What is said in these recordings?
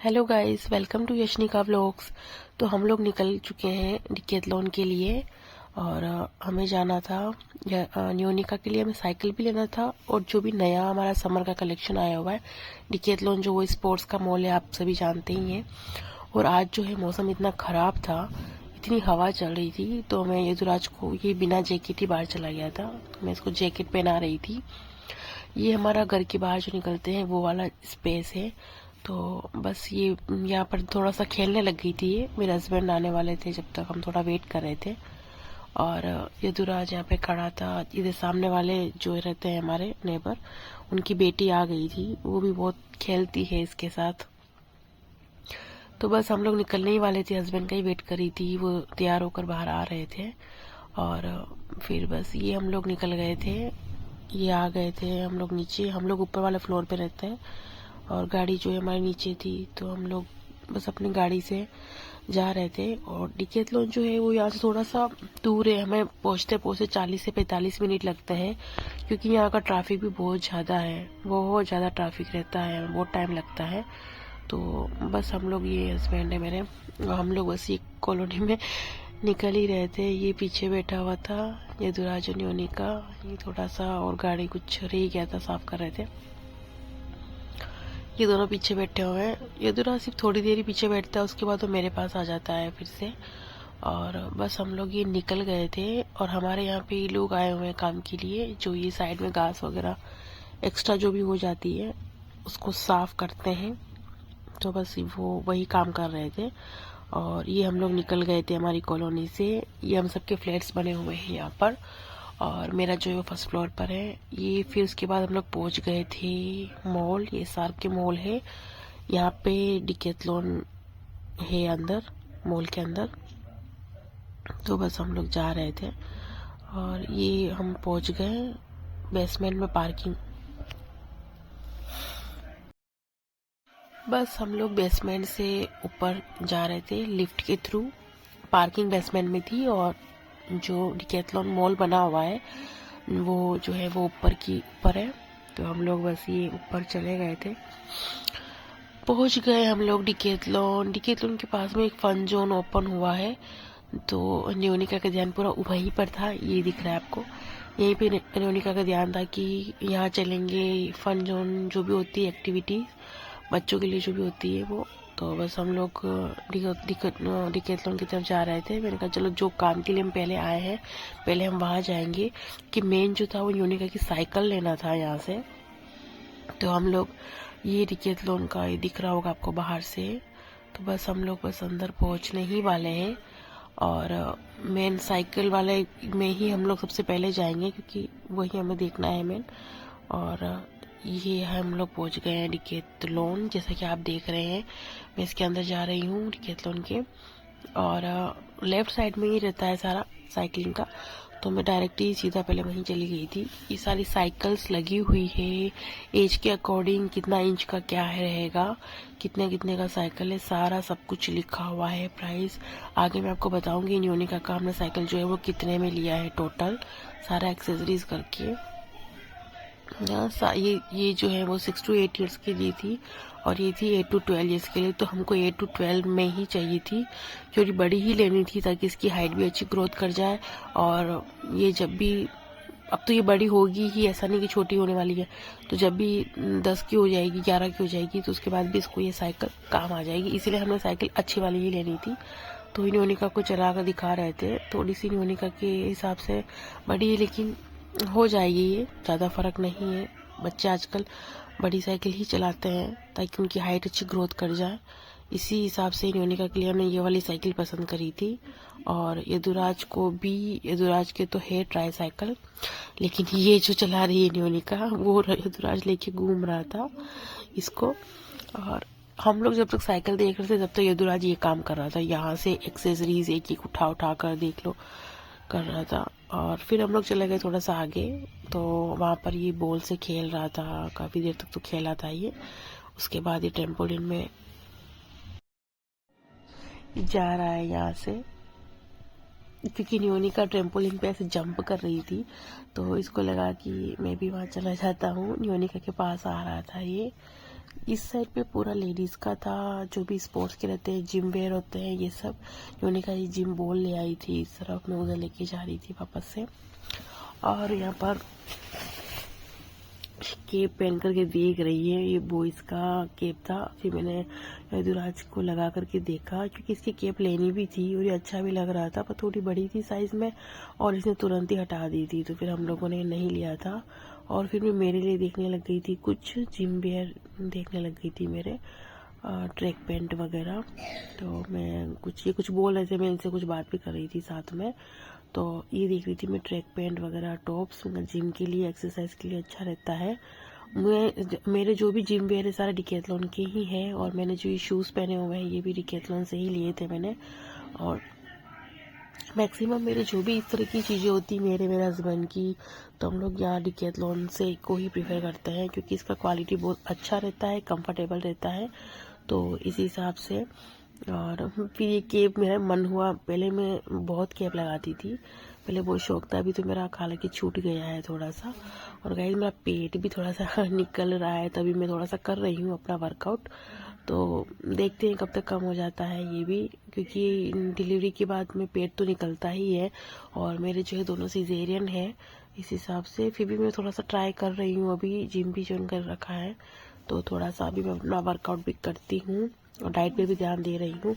Hello guys, welcome to Yashnika vlogs. तो हम लोग निकल चुके हैं डिकेथलॉन के लिए और हमें जाना था न्योनिका के लिए। हमें साइकिल भी लेना था और जो भी नया हमारा समर का कलेक्शन आया हुआ है डिकेथलॉन, जो वो स्पोर्ट्स का मॉल है, आप सभी जानते ही हैं। और आज जो है मौसम इतना ख़राब था, इतनी हवा चल रही थी, तो मैं यदुराज को ये बिना जैकेट ही बाहर चला गया था। मैं इसको जैकेट पहना रही थी। ये हमारा घर के बाहर जो निकलते हैं वो वाला स्पेस है। तो बस ये यहाँ पर थोड़ा सा खेलने लग गई थी। ये मेरे हस्बैंड आने वाले थे, जब तक हम थोड़ा वेट कर रहे थे। और यदुराज यहाँ पे खड़ा था। इधर सामने वाले जो रहते हैं हमारे नेबर, उनकी बेटी आ गई थी, वो भी बहुत खेलती है इसके साथ। तो बस हम लोग निकलने ही वाले थे, हस्बैंड का ही वेट करी थी, वो तैयार होकर बाहर आ रहे थे। और फिर बस ये हम लोग निकल गए थे, ये आ गए थे। हम लोग नीचे, हम लोग ऊपर वाले फ्लोर पे रहते हैं और गाड़ी जो है हमारे नीचे थी, तो हम लोग बस अपनी गाड़ी से जा रहे थे। और डिकेथलॉन जो है वो यहाँ से थोड़ा सा दूर है, हमें पहुँचते पहुँचते 40 से 45 मिनट लगते हैं, क्योंकि यहाँ का ट्रैफिक भी बहुत ज़्यादा है, बहुत ज़्यादा ट्रैफिक रहता है, बहुत टाइम लगता है। तो बस हम लोग, ये हस्बैंड है मेरे, हम लोग बस ये कॉलोनी में निकल ही रहे थे। ये पीछे बैठा हुआ था यदुराज और न्योनिका, ये थोड़ा सा और गाड़ी कुछ रह गया था, साफ कर रहे थे। ये दोनों पीछे बैठे हुए हैं। यदुराज सिर्फ थोड़ी देर ही पीछे बैठता है, उसके बाद वो मेरे पास आ जाता है फिर से। और बस हम लोग ये निकल गए थे। और हमारे यहाँ पे लोग आए हुए हैं काम के लिए, जो ये साइड में घास वगैरह एक्स्ट्रा जो भी हो जाती है उसको साफ करते हैं। तो बस वो वही काम कर रहे थे। और ये हम लोग निकल गए थे हमारी कॉलोनी से। ये हम सबके फ्लैट्स बने हुए हैं यहाँ पर, और मेरा जो है वो फर्स्ट फ्लोर पर है। ये फिर उसके बाद हम लोग पहुँच गए थे मॉल, ये सार्क के मॉल है, यहाँ पे डिकेथलॉन है अंदर, मॉल के अंदर। तो बस हम लोग जा रहे थे और ये हम पहुँच गए बेसमेंट में, पार्किंग। बस हम लोग बेसमेंट से ऊपर जा रहे थे लिफ्ट के थ्रू। पार्किंग बेसमेंट में थी और जो डिकेथलॉन मॉल बना हुआ है वो जो है वो ऊपर है। तो हम लोग बस ये ऊपर चले गए थे। पहुंच गए हम लोग डिकेथलॉन। डिकेथलॉन के पास में एक फन जोन ओपन हुआ है, तो न्योनिका का ध्यान पूरा वहीं पर था। ये दिख रहा है आपको, यहीं पे न्योनिका का ध्यान था कि यहाँ चलेंगे। फन जोन जो भी होती है, एक्टिविटीज बच्चों के लिए जो भी होती है वो। तो बस हम लोग डिकेथलॉन की तरफ जा रहे थे। मैंने कहा चलो, जो काम के लिए हम पहले आए हैं पहले हम वहाँ जाएंगे, कि मेन जो था वो न्योनिका की साइकिल लेना था यहाँ से। तो हम लोग, ये डिकेथलॉन का ये दिख रहा होगा आपको बाहर से। तो बस हम लोग बस अंदर पहुँचने ही वाले हैं और मेन साइकिल वाले में ही हम लोग सबसे पहले जाएंगे, क्योंकि वही हमें देखना है मेन। और ये हम लोग पहुंच गए हैं डिकेथलॉन, जैसा कि आप देख रहे हैं। मैं इसके अंदर जा रही हूँ डिकेथलॉन के, और लेफ्ट साइड में ही रहता है सारा साइकिलिंग का। तो मैं डायरेक्ट ही सीधा पहले वहीं चली गई थी। ये सारी साइकिल्स लगी हुई है, एज के अकॉर्डिंग कितना इंच का क्या है रहेगा, कितने कितने का साइकिल है, सारा सब कुछ लिखा हुआ है, प्राइस। आगे मैं आपको बताऊंगी न्योनिका का हमने साइकिल जो है वो कितने में लिया है टोटल, सारा एक्सेसरीज करके। ये जो है वो 6 to 8 ईयर्स के लिए थी, और ये थी 8 to 12 ईयर्स के लिए। तो हमको 8 to 12 में ही चाहिए थी, थोड़ी बड़ी ही लेनी थी, ताकि इसकी हाइट भी अच्छी ग्रोथ कर जाए। और ये जब भी, अब तो ये बड़ी होगी ही, ऐसा नहीं कि छोटी होने वाली है, तो जब भी 10 की हो जाएगी, 11 की हो जाएगी, तो उसके बाद भी इसको ये साइकिल काम आ जाएगी। इसीलिए हमने साइकिल अच्छी वाली ही लेनी थी। तो न्योनिका को चला कर दिखा रहे थे, थोड़ी सी न्योनिका के हिसाब से बड़ी है, लेकिन हो जाएगी, ये ज़्यादा फर्क नहीं है। बच्चे आजकल बड़ी साइकिल ही चलाते हैं ताकि उनकी हाइट अच्छी ग्रोथ कर जाए। इसी हिसाब से न्योनिका के लिए हमने ये वाली साइकिल पसंद करी थी। और यदुराज को भी, यदुराज के तो है ट्राई साइकिल, लेकिन ये जो चला रही है न्योनिका, वो यदुराज लेके घूम रहा था इसको। और हम लोग जब तक साइकिल देख रहे थे तब तक यदुराज ये काम कर रहा था, यहाँ से एक्सेसरीज एक एक उठा उठा कर देख लो कर रहा था। और फिर हम लोग चले गए थोड़ा सा आगे, तो वहाँ पर ये बॉल से खेल रहा था, काफ़ी देर तक तो खेला था ये। उसके बाद ये ट्रेम्पोलिन में जा रहा है यहाँ से, क्योंकि न्योनिका ट्रेम्पोलिन पे ऐसे जंप कर रही थी, तो इसको लगा कि मैं भी वहाँ चला जाता हूँ। न्योनिका के पास आ रहा था ये, इस साइड पे पूरा लेडीज़ का था, जो भी स्पोर्ट्स के रहते हैं, जिम वेयर होते हैं ये सब। यूनिका ये जिम बॉल ले आई थी, इस तरफ मैं उधर लेके जा रही थी वापस से। और यहाँ पर केप पहन करके देख रही है, ये बॉयज़ का केप था। फिर मैंने यदुराज को लगा करके देखा, क्योंकि इसकी केप लेनी भी थी और ये अच्छा भी लग रहा था, पर थोड़ी बड़ी थी साइज़ में और इसने तुरंत ही हटा दी थी, तो फिर हम लोगों ने नहीं लिया था। और फिर मैं मेरे लिए देखने लग गई थी, कुछ जिम वेयर देखने लग गई थी मेरे, ट्रैक पैंट वगैरह। तो मैं ये कुछ बोल रहे थे, मैं इनसे कुछ बात भी कर रही थी साथ में। तो ये देख रही थी मैं ट्रैक पैंट वगैरह, टॉप्स, जिम के लिए, एक्सरसाइज के लिए अच्छा रहता है। मेरे जो भी जिम वेयर है सारे डिकैथलॉन के ही हैं, और मैंने जो ये शूज़ पहने हुए हैं ये भी डिकैथलॉन से ही लिए थे मैंने। और मैक्सिमम मेरे जो भी इस तरह की चीज़ें होती मेरे हस्बैंड की, तो हम लोग यहाँ डिकैथलॉन से को ही प्रीफर करते हैं, क्योंकि इसका क्वालिटी बहुत अच्छा रहता है, कंफर्टेबल रहता है, तो इस हिसाब से। और फिर ये केप मेरा मन हुआ, पहले मैं बहुत केप लगाती थी, पहले बहुत शौक था, अभी तो मेरा हालांकि छूट गया है थोड़ा सा। और गाइस मेरा पेट भी थोड़ा सा निकल रहा है, तभी मैं थोड़ा सा कर रही हूँ अपना वर्कआउट। तो देखते हैं कब तक कम हो जाता है ये भी, क्योंकि डिलीवरी के बाद में पेट तो निकलता ही है, और मेरे जो है दोनों सिजेरियन है, इस हिसाब से फिर भी मैं थोड़ा सा ट्राई कर रही हूँ, अभी जिम भी ज्वाइन कर रखा है, तो थोड़ा सा अभी मैं अपना वर्कआउट भी करती हूँ और डाइट पे भी ध्यान दे रही हूँ।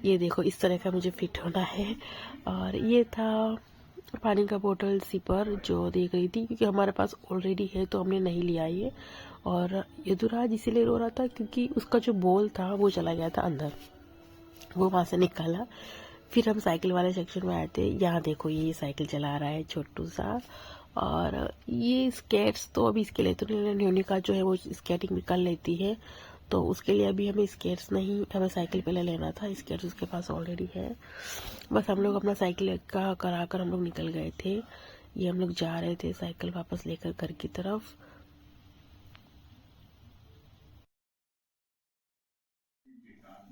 ये देखो इस तरह का मुझे फिट होना है। और ये था पानी का बोतल सिपर जो देख रही थी, क्योंकि हमारे पास ऑलरेडी है तो हमने नहीं लिया ये। और यदुराज इसीलिए रो रहा था क्योंकि उसका जो बॉल था वो चला गया था अंदर, वो वहाँ से निकाला। फिर हम साइकिल वाले सेक्शन में आए थे, यहाँ देखो ये साइकिल चला रहा है छोटू सा। और ये स्केट्स तो अभी इसके लिए तो नहीं, न्यूनिका जो है वो स्केटिंग भी कर लेती है, तो उसके लिए अभी हमें स्केट्स नहीं, हमें साइकिल पहले लेना था, स्केट्स उसके पास ऑलरेडी है। बस हम लोग अपना साइकिल का कराकर हम लोग निकल गए थे। ये हम लोग जा रहे थे साइकिल वापस लेकर घर की तरफ।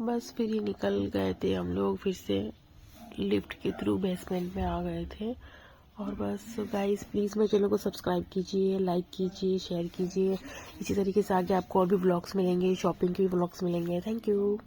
बस फिर ये निकल गए थे हम लोग, फिर से लिफ्ट के थ्रू बेसमेंट में आ गए थे। और बस गाइस प्लीज़ मेरे चैनल को सब्सक्राइब कीजिए, लाइक कीजिए, शेयर कीजिए। इसी तरीके से आगे आपको और भी व्लॉग्स मिलेंगे, शॉपिंग के भी व्लॉग्स मिलेंगे। Thank you.